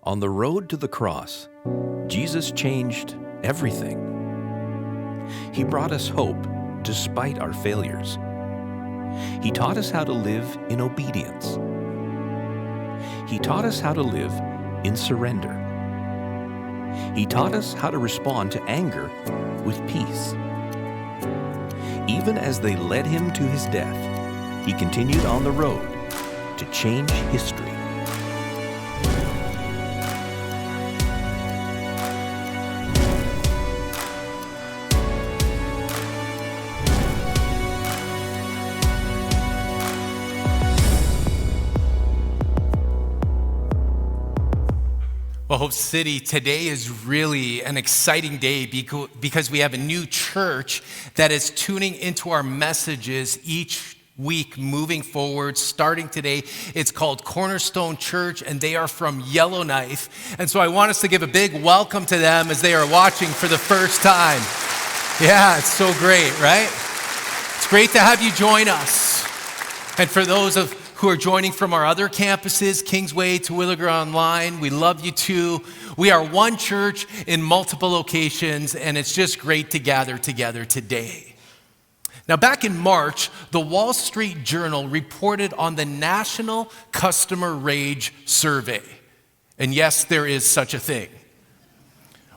On the road to the cross, Jesus changed everything. He brought us hope despite our failures. He taught us how to live in obedience. He taught us how to live in surrender. He taught us how to respond to anger with peace. Even as they led him to his death, he continued on the road to change history. Well, Hope City, today is really an exciting day because we have a new church that is tuning into our messages each week moving forward. Starting today, it's called Cornerstone Church, and they are from Yellowknife. And so I want us to give a big welcome to them as they are watching for the first time. Yeah, it's so great, right? It's great to have you join us. And for those who are joining from our other campuses, Kingsway, Terwilliger Online, we love you too. We are one church in multiple locations, and it's just great to gather together today. Now, back in March, the Wall Street Journal reported on the National Customer Rage Survey. And yes, there is such a thing.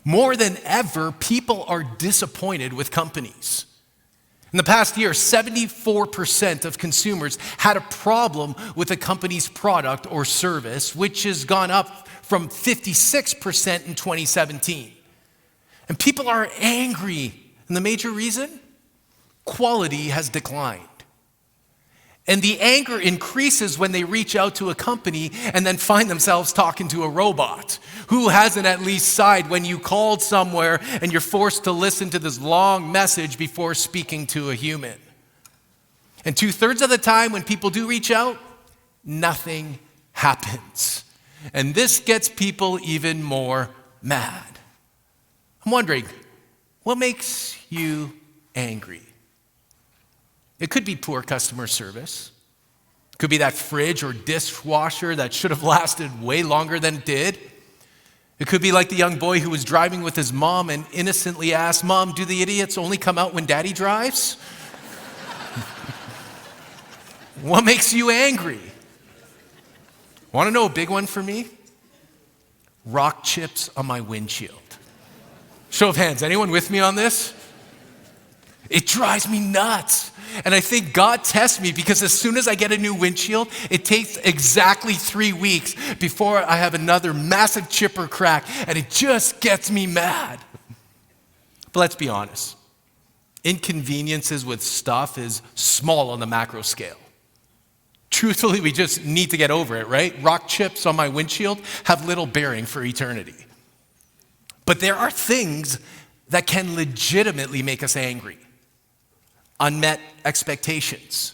More than ever, people are disappointed with companies. In the past year, 74% of consumers had a problem with a company's product or service, which has gone up from 56% in 2017. And people are angry. And the major reason? Quality has declined. And the anger increases when they reach out to a company and then find themselves talking to a robot. Who hasn't at least sighed when you called somewhere and you're forced to listen to this long message before speaking to a human? And 2/3 of the time when people do reach out, nothing happens. And this gets people even more mad. I'm wondering, what makes you angry? It could be poor customer service. It could be that fridge or dishwasher that should have lasted way longer than it did. It could be like the young boy who was driving with his mom and innocently asked, "Mom, do the idiots only come out when Daddy drives?" What makes you angry? Want to know a big one for me? Rock chips on my windshield. Show of hands, anyone with me on this? It drives me nuts. And I think God tests me because as soon as I get a new windshield, it takes exactly 3 weeks before I have another massive chip or crack, and it just gets me mad. But let's be honest. Inconveniences with stuff is small on the macro scale. Truthfully, we just need to get over it, right? Rock chips on my windshield have little bearing for eternity. But there are things that can legitimately make us angry. Unmet expectations,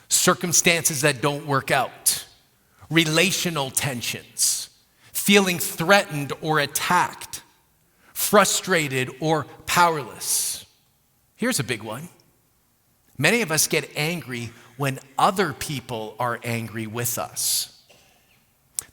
circumstances that don't work out, relational tensions, feeling threatened or attacked, frustrated or powerless. Here's a big one. Many of us get angry when other people are angry with us.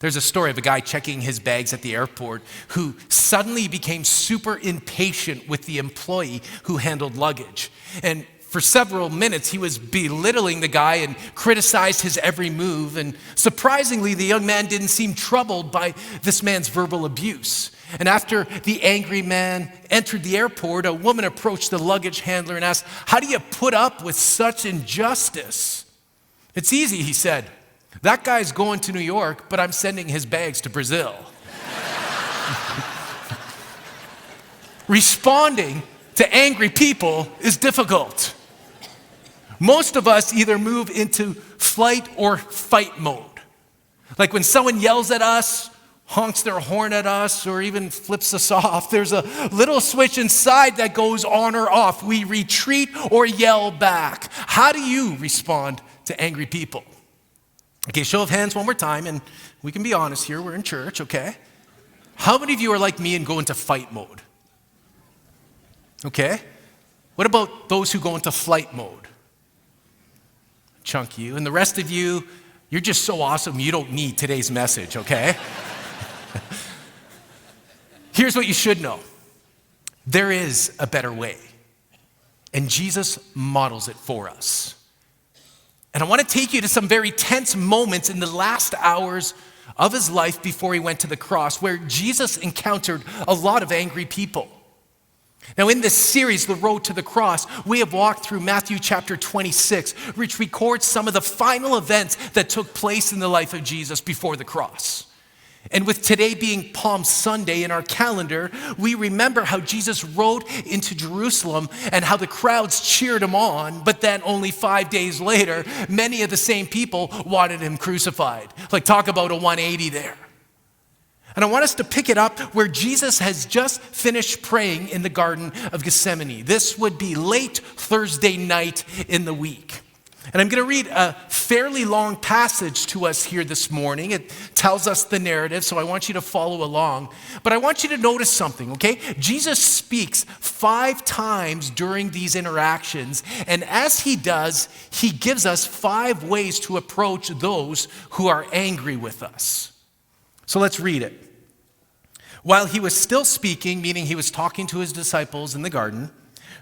There's a story of a guy checking his bags at the airport who suddenly became super impatient with the employee who handled luggage. And for several minutes, he was belittling the guy and criticized his every move. And surprisingly, the young man didn't seem troubled by this man's verbal abuse. And after the angry man entered the airport, a woman approached the luggage handler and asked, "How do you put up with such injustice?" "It's easy," he said. "That guy's going to New York, but I'm sending his bags to Brazil." Responding to angry people is difficult. Most of us either move into flight or fight mode. Like when someone yells at us, honks their horn at us, or even flips us off, there's a little switch inside that goes on or off. We retreat or yell back. How do you respond to angry people? Okay, show of hands one more time, and we can be honest here. We're in church, okay? How many of you are like me and go into fight mode? Okay. What about those who go into flight mode? Chunk you. And the rest of you, you're just so awesome, you don't need today's message, okay? Here's what you should know. There is a better way, and Jesus models it for us. And I want to take you to some very tense moments in the last hours of his life before he went to the cross, where Jesus encountered a lot of angry people. Now, in this series, The Road to the Cross, we have walked through Matthew chapter 26, which records some of the final events that took place in the life of Jesus before the cross. And with today being Palm Sunday in our calendar, we remember how Jesus rode into Jerusalem and how the crowds cheered him on, but then only 5 days later, many of the same people wanted him crucified. Like, talk about a 180 there. And I want us to pick it up where Jesus has just finished praying in the Garden of Gethsemane. This would be late Thursday night in the week. And I'm going to read a fairly long passage to us here this morning. It tells us the narrative, so I want you to follow along. But I want you to notice something, okay? Jesus speaks 5 times during these interactions, and as he does, he gives us 5 ways to approach those who are angry with us. So let's read it. While he was still speaking, meaning he was talking to his disciples in the garden,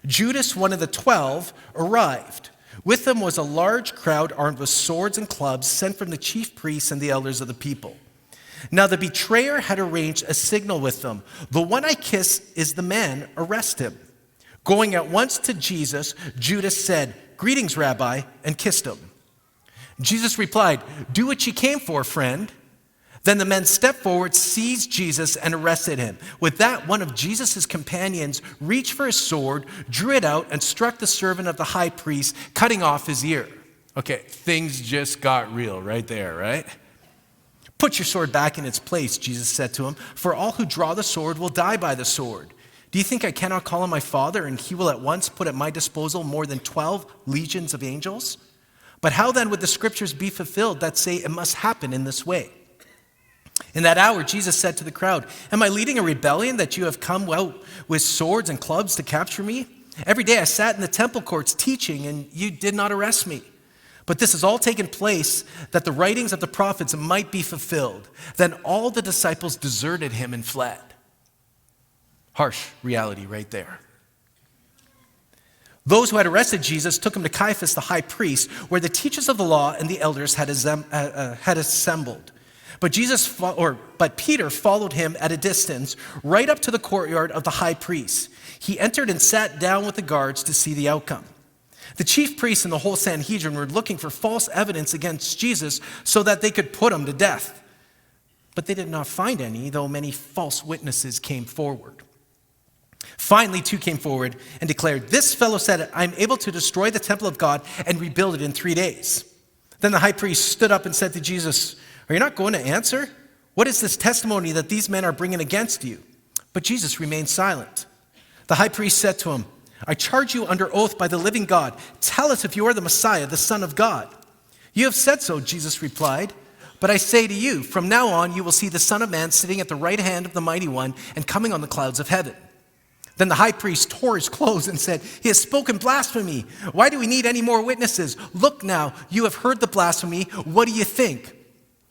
Judas, one of the 12, arrived. With them was a large crowd armed with swords and clubs sent from the chief priests and the elders of the people. Now the betrayer had arranged a signal with them. The one I kiss is the man, arrest him. Going at once to Jesus, Judas said, "Greetings, Rabbi," and kissed him. Jesus replied, "Do what you came for, friend." Then the men stepped forward, seized Jesus, and arrested him. With that, one of Jesus' companions reached for his sword, drew it out, and struck the servant of the high priest, cutting off his ear. Okay, things just got real right there, right? "Put your sword back in its place," Jesus said to him, "for all who draw the sword will die by the sword. Do you think I cannot call on my Father, and he will at once put at my disposal more than 12 legions of angels? But how then would the scriptures be fulfilled that say it must happen in this way?" In that hour, Jesus said to the crowd, "Am I leading a rebellion that you have come out with swords and clubs to capture me? Every day I sat in the temple courts teaching, and you did not arrest me. But this has all taken place that the writings of the prophets might be fulfilled." Then all the disciples deserted him and fled. Harsh reality right there. Those who had arrested Jesus took him to Caiaphas the high priest, where the teachers of the law and the elders had assembled. But Peter followed him at a distance, right up to the courtyard of the high priest. He entered and sat down with the guards to see the outcome. The chief priests and the whole Sanhedrin were looking for false evidence against Jesus so that they could put him to death. But they did not find any, though many false witnesses came forward. Finally, 2 came forward and declared, "This fellow said, I'm able to destroy the temple of God and rebuild it in 3 days." Then the high priest stood up and said to Jesus, "Are you not going to answer? What is this testimony that these men are bringing against you?" But Jesus remained silent. The high priest said to him, "I charge you under oath by the living God. Tell us if you are the Messiah, the Son of God." "You have said so," Jesus replied. "But I say to you, from now on you will see the Son of Man sitting at the right hand of the Mighty One and coming on the clouds of heaven." Then the high priest tore his clothes and said, "He has spoken blasphemy. Why do we need any more witnesses? Look now, you have heard the blasphemy. What do you think?"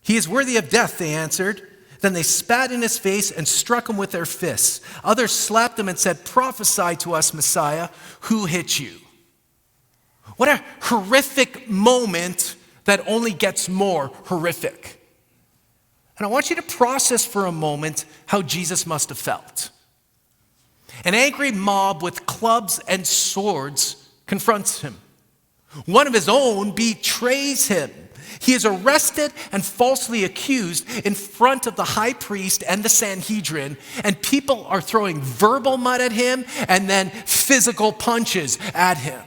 "He is worthy of death," they answered. Then they spat in his face and struck him with their fists. Others slapped him and said, "Prophesy to us, Messiah, who hit you?" What a horrific moment that only gets more horrific. And I want you to process for a moment how Jesus must have felt. An angry mob with clubs and swords confronts him. One of his own betrays him. He is arrested and falsely accused in front of the high priest and the Sanhedrin, and people are throwing verbal mud at him and then physical punches at him.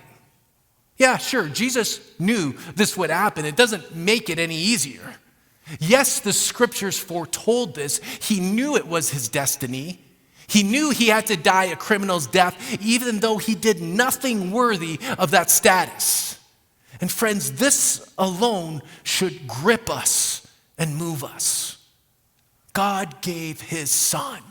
Yeah, sure, Jesus knew this would happen. It doesn't make it any easier. Yes, the scriptures foretold this. He knew it was his destiny. He knew he had to die a criminal's death, even though he did nothing worthy of that status. And friends, this alone should grip us and move us. God gave his son.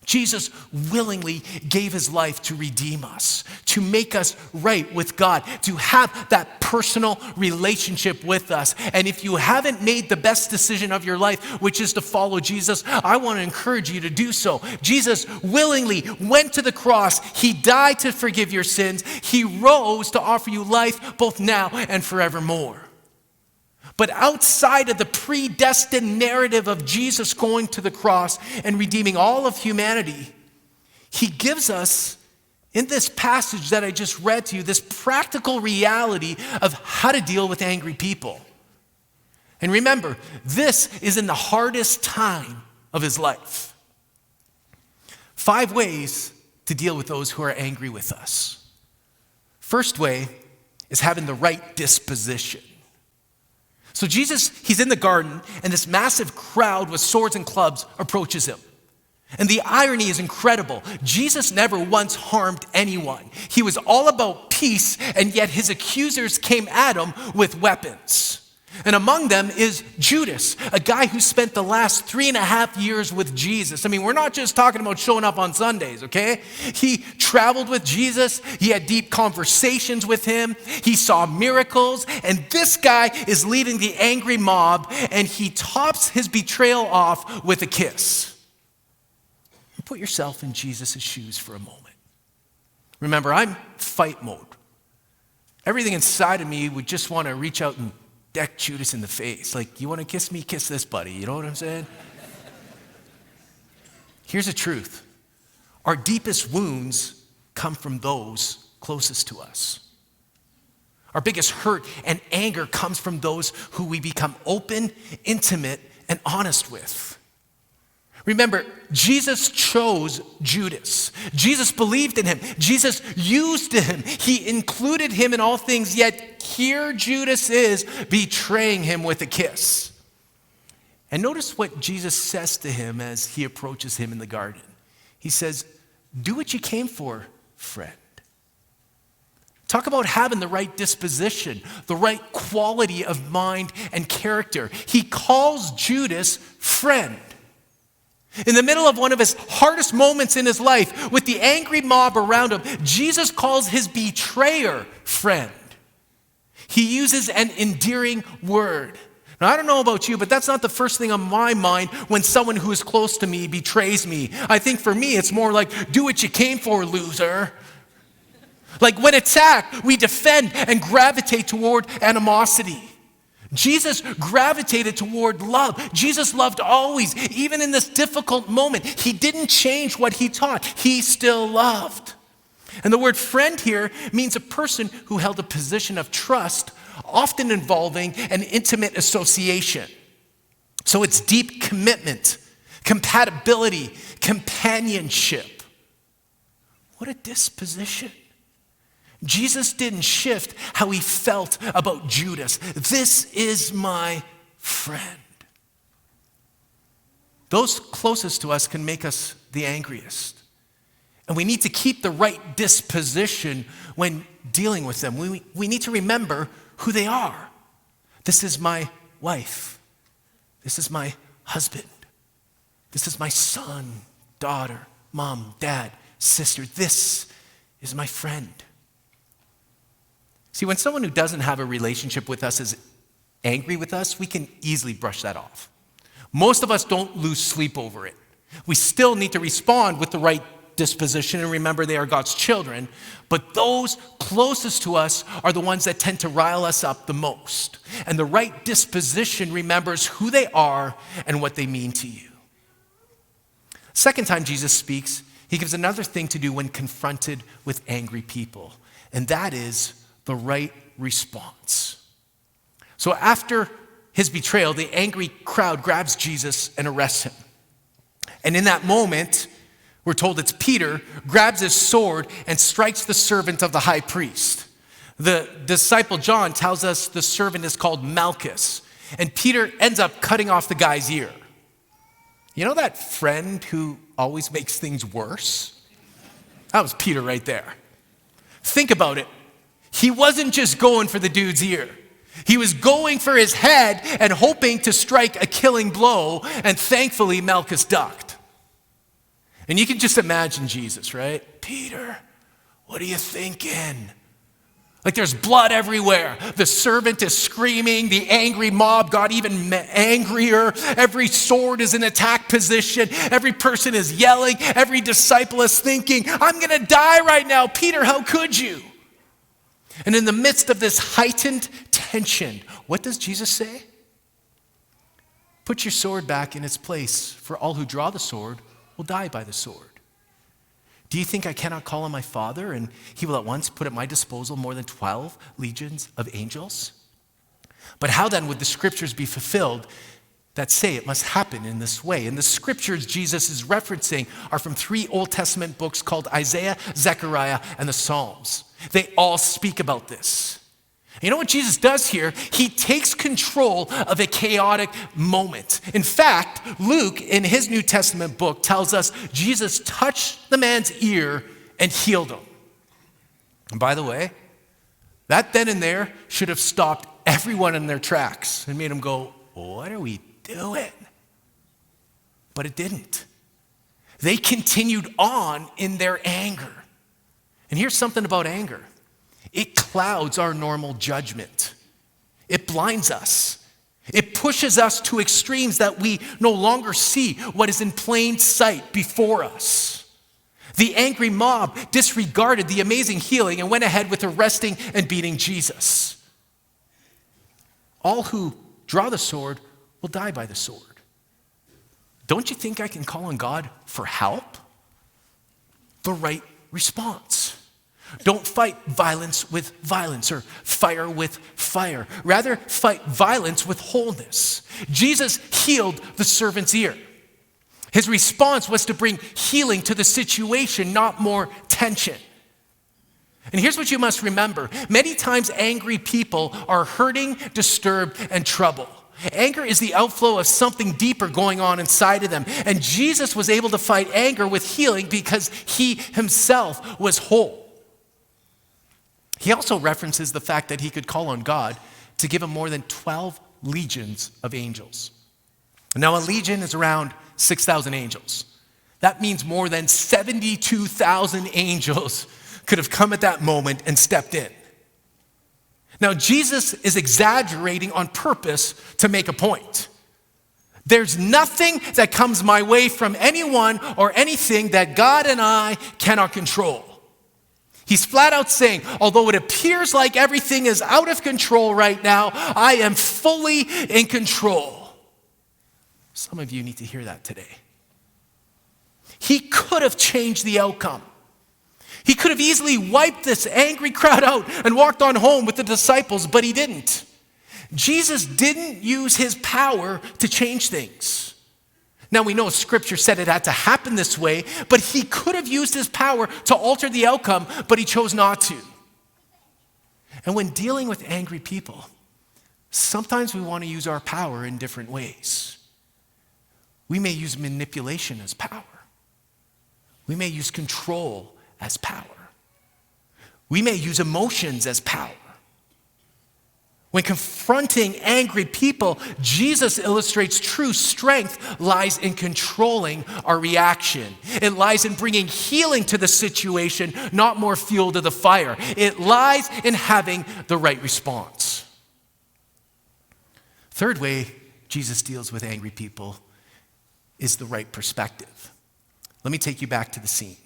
Jesus willingly gave his life to redeem us, to make us right with God, to have that personal relationship with us. And if you haven't made the best decision of your life, which is to follow Jesus, I want to encourage you to do so. Jesus willingly went to the cross. He died to forgive your sins. He rose to offer you life both now and forevermore. But outside of the predestined narrative of Jesus going to the cross and redeeming all of humanity, he gives us, in this passage that I just read to you, this practical reality of how to deal with angry people. And remember, this is in the hardest time of his life. 5 ways to deal with those who are angry with us. First way is having the right disposition. So Jesus, he's in the garden, and this massive crowd with swords and clubs approaches him. And the irony is incredible. Jesus never once harmed anyone. He was all about peace, and yet his accusers came at him with weapons. And among them is Judas, a guy who spent the last 3.5 years with Jesus. I mean, we're not just talking about showing up on Sundays, okay? He traveled with Jesus. He had deep conversations with him. He saw miracles. And this guy is leading the angry mob, and he tops his betrayal off with a kiss. Put yourself in Jesus' shoes for a moment. Remember, I'm fight mode. Everything inside of me would just want to reach out and deck Judas in the face. Like, you want to kiss me? Kiss this buddy. You know what I'm saying? Here's the truth. Our deepest wounds come from those closest to us. Our biggest hurt and anger comes from those who we become open, intimate, and honest with. Remember, Jesus chose Judas. Jesus believed in him. Jesus used him. He included him in all things, yet here Judas is betraying him with a kiss. And notice what Jesus says to him as he approaches him in the garden. He says, "Do what you came for, friend." Talk about having the right disposition, the right quality of mind and character. He calls Judas friend. In the middle of one of his hardest moments in his life, with the angry mob around him, Jesus calls his betrayer friend. He uses an endearing word. Now, I don't know about you, but that's not the first thing on my mind when someone who is close to me betrays me. I think for me, it's more like, do what you came for, loser. Like when attacked, we defend and gravitate toward animosity. Jesus gravitated toward love. Jesus loved always, even in this difficult moment. He didn't change what he taught. He still loved. And the word friend here means a person who held a position of trust, often involving an intimate association. So it's deep commitment, compatibility, companionship. What a disposition. Jesus didn't shift how he felt about Judas. This is my friend. Those closest to us can make us the angriest. And we need to keep the right disposition when dealing with them. We need to remember who they are. This is my wife. This is my husband. This is my son, daughter, mom, dad, sister. This is my friend. See, when someone who doesn't have a relationship with us is angry with us, we can easily brush that off. Most of us don't lose sleep over it. We still need to respond with the right disposition and remember they are God's children, but those closest to us are the ones that tend to rile us up the most. And the right disposition remembers who they are and what they mean to you. Second time Jesus speaks, he gives another thing to do when confronted with angry people, and that is the right response. So after his betrayal, the angry crowd grabs Jesus and arrests him. And in that moment, we're told it's Peter, grabs his sword and strikes the servant of the high priest. The disciple John tells us the servant is called Malchus, and Peter ends up cutting off the guy's ear. You know that friend who always makes things worse? That was Peter right there. Think about it. He wasn't just going for the dude's ear. He was going for his head and hoping to strike a killing blow, and thankfully Malchus ducked. And you can just imagine Jesus, right? Peter, what are you thinking? Like there's blood everywhere. The servant is screaming. The angry mob got even angrier. Every sword is in attack position. Every person is yelling. Every disciple is thinking, I'm going to die right now. Peter, how could you? And in the midst of this heightened tension, what does Jesus say? Put your sword back in its place, for all who draw the sword will die by the sword. Do you think I cannot call on my Father, and he will at once put at my disposal more than 12 legions of angels? But how then would the scriptures be fulfilled that say it must happen in this way? And the scriptures Jesus is referencing are from 3 Old Testament books called Isaiah, Zechariah, and the Psalms. They all speak about this. You know what Jesus does here? He takes control of a chaotic moment. In fact, Luke, in his New Testament book, tells us Jesus touched the man's ear and healed him. And by the way, that then and there should have stopped everyone in their tracks and made them go, what are we doing? But it didn't. They continued on in their anger. And here's something about anger. It clouds our normal judgment. It blinds us. It pushes us to extremes that we no longer see what is in plain sight before us. The angry mob disregarded the amazing healing and went ahead with arresting and beating Jesus. All who draw the sword will die by the sword. Don't you think I can call on God for help? The right response. Don't fight violence with violence or fire with fire. Rather, fight violence with wholeness. Jesus healed the servant's ear. His response was to bring healing to the situation, not more tension. And here's what you must remember. Many times angry people are hurting, disturbed, and troubled. Anger is the outflow of something deeper going on inside of them. And Jesus was able to fight anger with healing because he himself was whole. He also references the fact that he could call on God to give him more than 12 legions of angels. Now, a legion is around 6,000 angels. That means more than 72,000 angels could have come at that moment and stepped in. Now, Jesus is exaggerating on purpose to make a point. There's nothing that comes my way from anyone or anything that God and I cannot control. He's flat out saying, although it appears like everything is out of control right now, I am fully in control. Some of you need to hear that today. He could have changed the outcome. He could have easily wiped this angry crowd out and walked on home with the disciples, but he didn't. Jesus didn't use his power to change things. Now, we know Scripture said it had to happen this way, but he could have used his power to alter the outcome, but he chose not to. And when dealing with angry people, sometimes we want to use our power in different ways. We may use manipulation as power. We may use control as power. We may use emotions as power. When confronting angry people, Jesus illustrates true strength lies in controlling our reaction. It lies in bringing healing to the situation, not more fuel to the fire. It lies in having the right response. Third way Jesus deals with angry people is the right perspective. Let me take you back to the scene.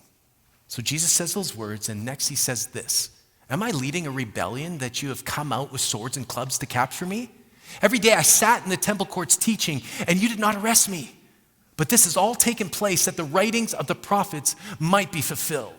So Jesus says those words, and next he says this. Am I leading a rebellion that you have come out with swords and clubs to capture me? Every day I sat in the temple courts teaching, and you did not arrest me. But this has all taken place that the writings of the prophets might be fulfilled.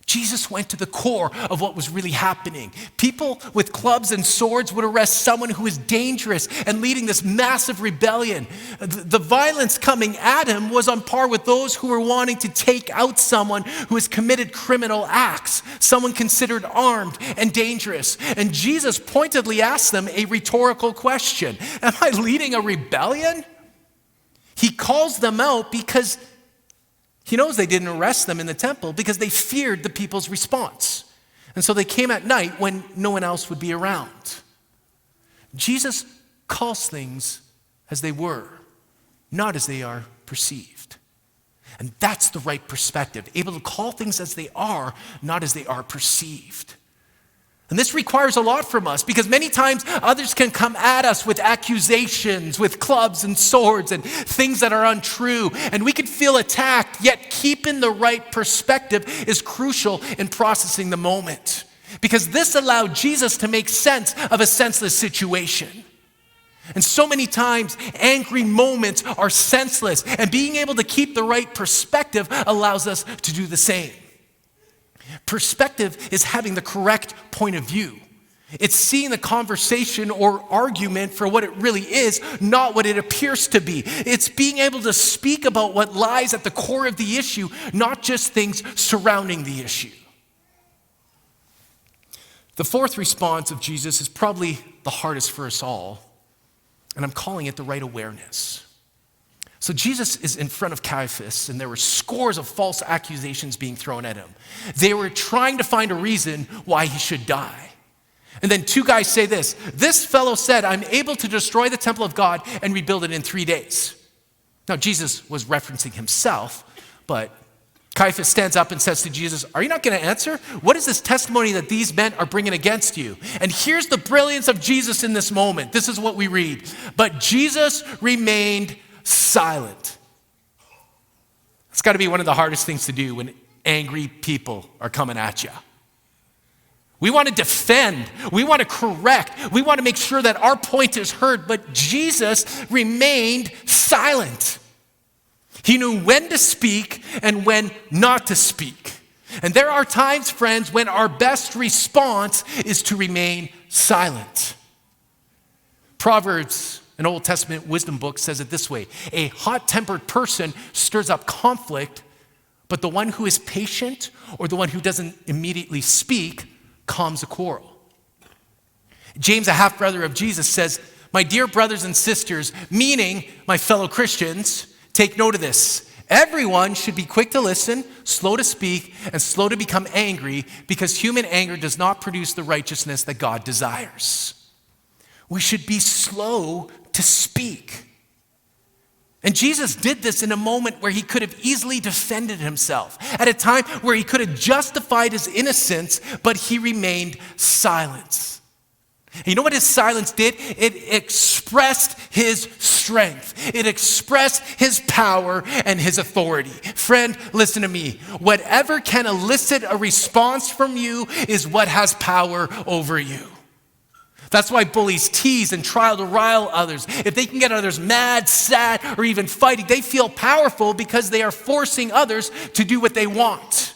Jesus went to the core of what was really happening. People with clubs and swords would arrest someone who is dangerous and leading this massive rebellion. The violence coming at him was on par with those who were wanting to take out someone who has committed criminal acts, someone considered armed and dangerous. And Jesus pointedly asked them a rhetorical question. Am I leading a rebellion? He calls them out because he knows they didn't arrest them in the temple because they feared the people's response. And so they came at night when no one else would be around. Jesus calls things as they were, not as they are perceived. And that's the right perspective, able to call things as they are, not as they are perceived. And this requires a lot from us because many times others can come at us with accusations, with clubs and swords and things that are untrue. And we can feel attacked, yet keeping the right perspective is crucial in processing the moment. Because this allowed Jesus to make sense of a senseless situation. And so many times, angry moments are senseless, and being able to keep the right perspective allows us to do the same. Perspective is having the correct point of view. It's seeing the conversation or argument for what it really is, not what it appears to be. It's being able to speak about what lies at the core of the issue, not just things surrounding the issue. The fourth response of Jesus is probably the hardest for us all. And I'm calling it the right awareness. So Jesus is in front of Caiaphas, and there were scores of false accusations being thrown at him. They were trying to find a reason why he should die. And then two guys say this fellow said, I'm able to destroy the temple of God and rebuild it in 3 days. Now, Jesus was referencing himself, but Caiaphas stands up and says to Jesus, are you not going to answer? What is this testimony that these men are bringing against you? And here's the brilliance of Jesus in this moment. This is what we read. But Jesus remained silent. It's got to be one of the hardest things to do when angry people are coming at you. We want to defend. We want to correct. We want to make sure that our point is heard. But Jesus remained silent. He knew when to speak and when not to speak. And there are times, friends, when our best response is to remain silent. Proverbs, an Old Testament wisdom book, says it this way: a hot-tempered person stirs up conflict, but the one who is patient or the one who doesn't immediately speak calms a quarrel. James, a half-brother of Jesus, says, my dear brothers and sisters, meaning my fellow Christians, take note of this. Everyone should be quick to listen, slow to speak, and slow to become angry, because human anger does not produce the righteousness that God desires. We should be slow to speak. And Jesus did this in a moment where he could have easily defended himself, at a time where he could have justified his innocence, but he remained silent. And you know what his silence did? It expressed his strength. It expressed his power and his authority. Friend, listen to me. Whatever can elicit a response from you is what has power over you. That's why bullies tease and try to rile others. If they can get others mad, sad, or even fighting, they feel powerful because they are forcing others to do what they want.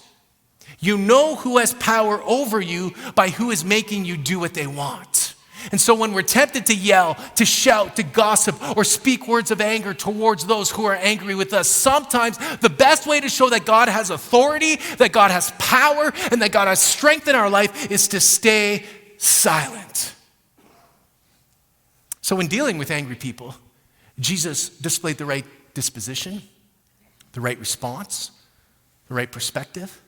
You know who has power over you by who is making you do what they want. And so when we're tempted to yell, to shout, to gossip, or speak words of anger towards those who are angry with us, sometimes the best way to show that God has authority, that God has power, and that God has strength in our life is to stay silent. So when dealing with angry people, Jesus displayed the right disposition, the right response, the right perspective,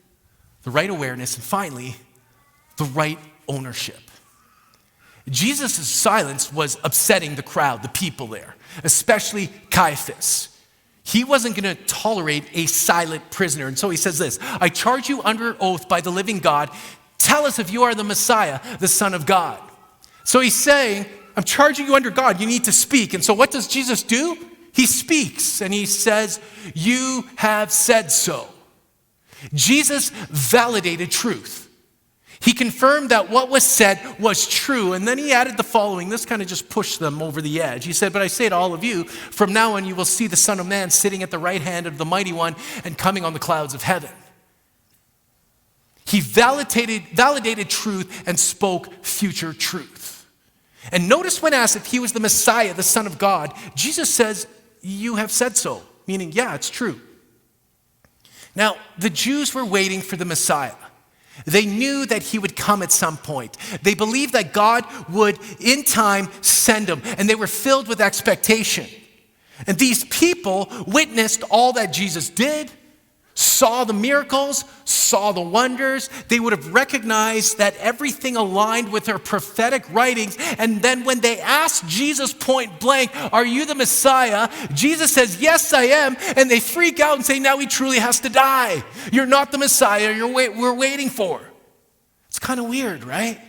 the right awareness, and finally, the right ownership. Jesus' silence was upsetting the crowd, the people there, especially Caiaphas. He wasn't going to tolerate a silent prisoner. And so he says this, I charge you under oath by the living God, tell us if you are the Messiah, the Son of God. So he's saying, I'm charging you under God, you need to speak. And so what does Jesus do? He speaks and he says, you have said so. Jesus validated truth. He confirmed that what was said was true, and then he added the following. This kind of just pushed them over the edge. He said, but I say to all of you, from now on you will see the Son of Man sitting at the right hand of the Mighty One and coming on the clouds of heaven. He validated truth and spoke future truth. And notice when asked if he was the Messiah, the Son of God, Jesus says, you have said so, meaning, yeah, it's true. Now, the Jews were waiting for the Messiah. They knew that he would come at some point. They believed that God would, in time, send him, and they were filled with expectation. And these people witnessed all that Jesus did, saw the miracles, saw saw the wonders. They would have recognized that everything aligned with their prophetic writings. And then when they asked Jesus point blank, "Are you the Messiah?" Jesus says, "Yes, I am." And they freak out and say, "Now he truly has to die. You're not the Messiah we're waiting for." It's kind of weird, right?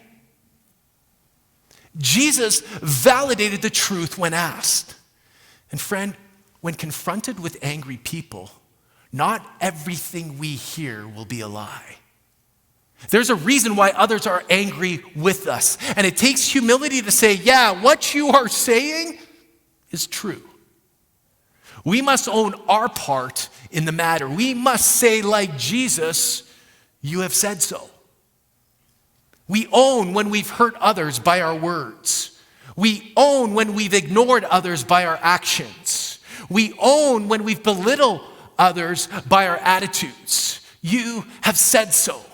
Jesus validated the truth when asked. And friend, when confronted with angry people, not everything we hear will be a lie. There's a reason why others are angry with us. And it takes humility to say, yeah, what you are saying is true. We must own our part in the matter. We must say, like Jesus, "You have said so." We own when we've hurt others by our words. We own when we've ignored others by our actions. We own when we've belittled others by our attitudes. You have said so.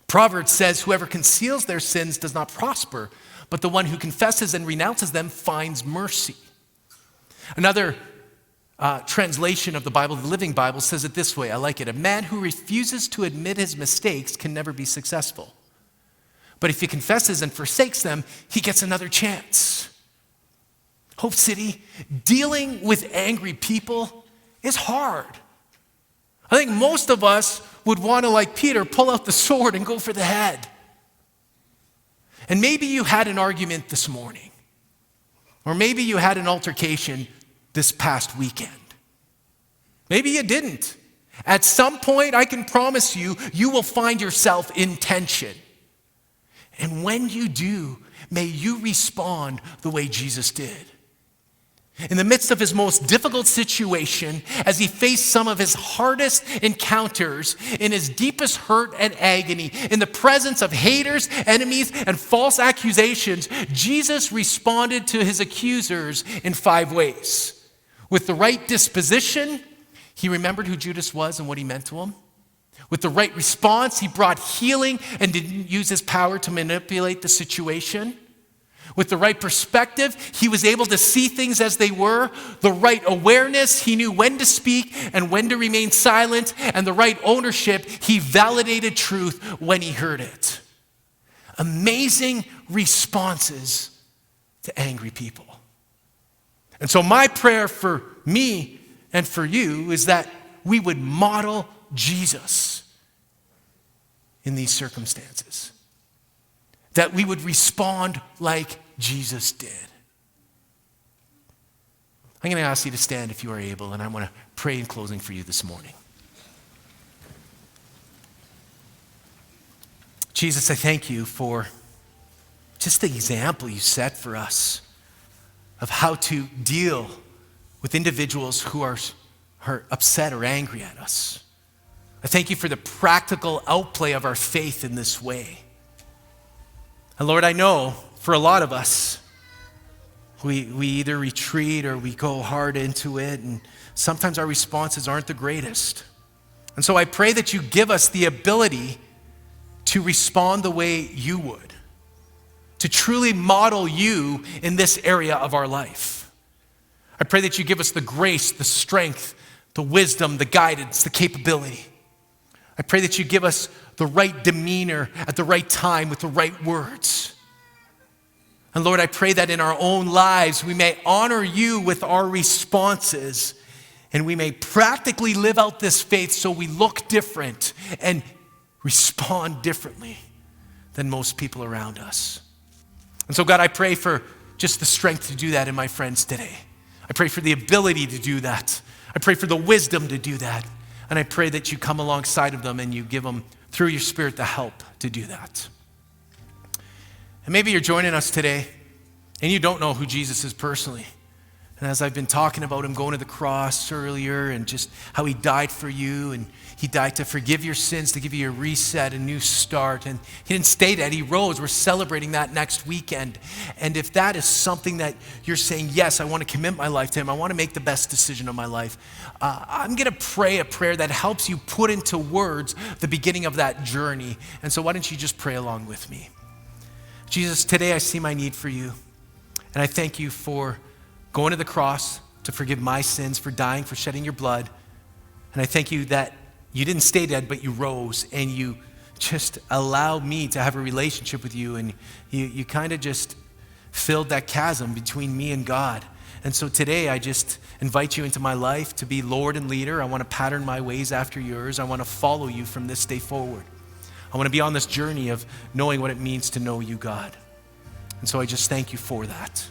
Proverbs says, "Whoever conceals their sins does not prosper, but the one who confesses and renounces them finds mercy." Another translation of the Bible, the Living Bible, says it this way. I like it. "A man who refuses to admit his mistakes can never be successful. But if he confesses and forsakes them, he gets another chance." Hope City, dealing with angry people is hard. I think most of us would want to, like Peter, pull out the sword and go for the head. And maybe you had an argument this morning. Or maybe you had an altercation this past weekend. Maybe you didn't. At some point, I can promise you, you will find yourself in tension. And when you do, may you respond the way Jesus did. In the midst of his most difficult situation, as he faced some of his hardest encounters, in his deepest hurt and agony, in the presence of haters, enemies, and false accusations, Jesus responded to his accusers in 5 ways. With the right disposition, he remembered who Judas was and what he meant to him. With the right response, he brought healing and didn't use his power to manipulate the situation. With the right perspective, he was able to see things as they were. The right awareness, he knew when to speak and when to remain silent. And the right ownership, he validated truth when he heard it. Amazing responses to angry people. And so my prayer for me and for you is that we would model Jesus in these circumstances. That we would respond like Jesus did. I'm going to ask you to stand if you are able, and I want to pray in closing for you this morning. Jesus, I thank you for just the example you set for us of how to deal with individuals who are upset or angry at us. I thank you for the practical outplay of our faith in this way. And Lord, I know for a lot of us, we either retreat or we go hard into it, and sometimes our responses aren't the greatest. And so I pray that you give us the ability to respond the way you would, to truly model you in this area of our life. I pray that you give us the grace, the strength, the wisdom, the guidance, the capability. I pray that you give us the right demeanor at the right time with the right words. And Lord, I pray that in our own lives we may honor you with our responses, and we may practically live out this faith so we look different and respond differently than most people around us. And so God, I pray for just the strength to do that in my friends today. I pray for the ability to do that. I pray for the wisdom to do that. And I pray that you come alongside of them and you give them, through your Spirit, the help to do that. And maybe you're joining us today and you don't know who Jesus is personally. And as I've been talking about him going to the cross earlier and just how he died for you, and he died to forgive your sins, to give you a reset, a new start. And he didn't stay dead, he rose. We're celebrating that next weekend. And if that is something that you're saying, yes, I want to commit my life to him, I want to make the best decision of my life, I'm going to pray a prayer that helps you put into words the beginning of that journey. And so why don't you just pray along with me? Jesus, today I see my need for you. And I thank you for going to the cross to forgive my sins, for dying, for shedding your blood. And I thank you that You didn't stay dead, but you rose, and you just allowed me to have a relationship with you, and you kind of just filled that chasm between me and God. And so today I just invite you into my life to be Lord and leader. I want to pattern my ways after yours. I want to follow you from this day forward. I want to be on this journey of knowing what it means to know you, God. And so I just thank you for that.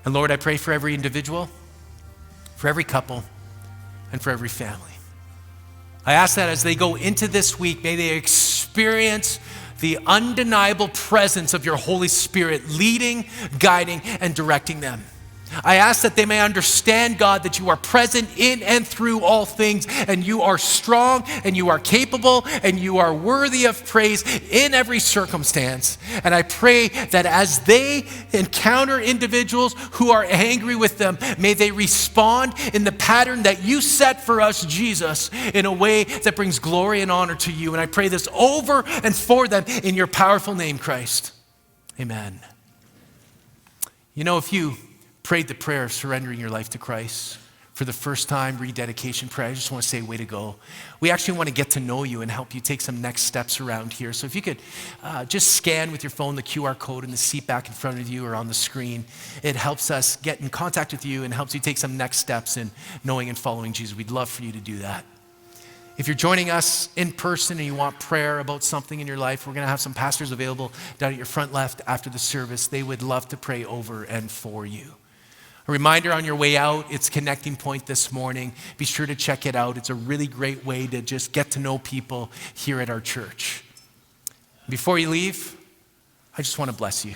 And Lord, I pray for every individual, for every couple, and for every family. I ask that as they go into this week, may they experience the undeniable presence of your Holy Spirit leading, guiding, and directing them. I ask that they may understand, God, that you are present in and through all things, and you are strong, and you are capable, and you are worthy of praise in every circumstance. And I pray that as they encounter individuals who are angry with them, may they respond in the pattern that you set for us, Jesus, in a way that brings glory and honor to you. And I pray this over and for them in your powerful name, Christ. Amen. You know, if you prayed the prayer of surrendering your life to Christ for the first time, rededication prayer, I just want to say, way to go. We actually want to get to know you and help you take some next steps around here. So if you could just scan with your phone the QR code in the seat back in front of you or on the screen, it helps us get in contact with you and helps you take some next steps in knowing and following Jesus. We'd love for you to do that. If you're joining us in person and you want prayer about something in your life, we're going to have some pastors available down at your front left after the service. They would love to pray over and for you. A reminder on your way out, it's Connecting Point this morning. Be sure to check it out. It's a really great way to just get to know people here at our church. Before you leave, I just want to bless you.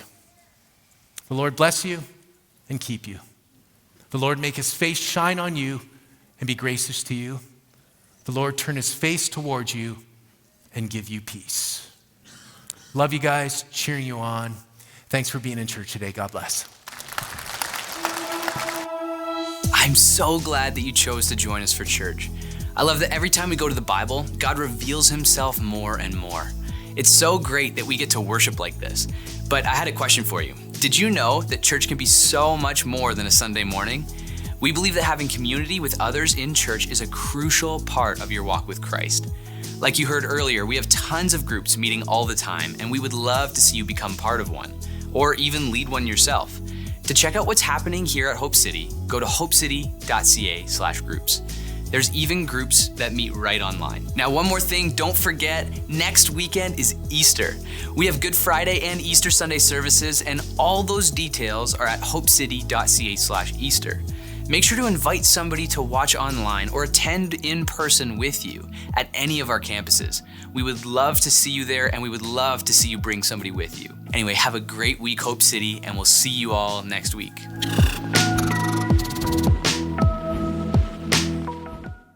The Lord bless you and keep you. The Lord make his face shine on you and be gracious to you. The Lord turn his face towards you and give you peace. Love you guys, cheering you on. Thanks for being in church today. God bless. I'm so glad that you chose to join us for church. I love that every time we go to the Bible, God reveals himself more and more. It's so great that we get to worship like this. But I had a question for you. Did you know that church can be so much more than a Sunday morning? We believe that having community with others in church is a crucial part of your walk with Christ. Like you heard earlier, we have tons of groups meeting all the time, and we would love to see you become part of one, or even lead one yourself. To check out what's happening here at Hope City, go to hopecity.ca/groups. There's even groups that meet right online. Now, one more thing, don't forget, next weekend is Easter. We have Good Friday and Easter Sunday services, and all those details are at hopecity.ca/Easter. Make sure to invite somebody to watch online or attend in person with you at any of our campuses. We would love to see you there, and we would love to see you bring somebody with you. Anyway, have a great week, Hope City, and we'll see you all next week.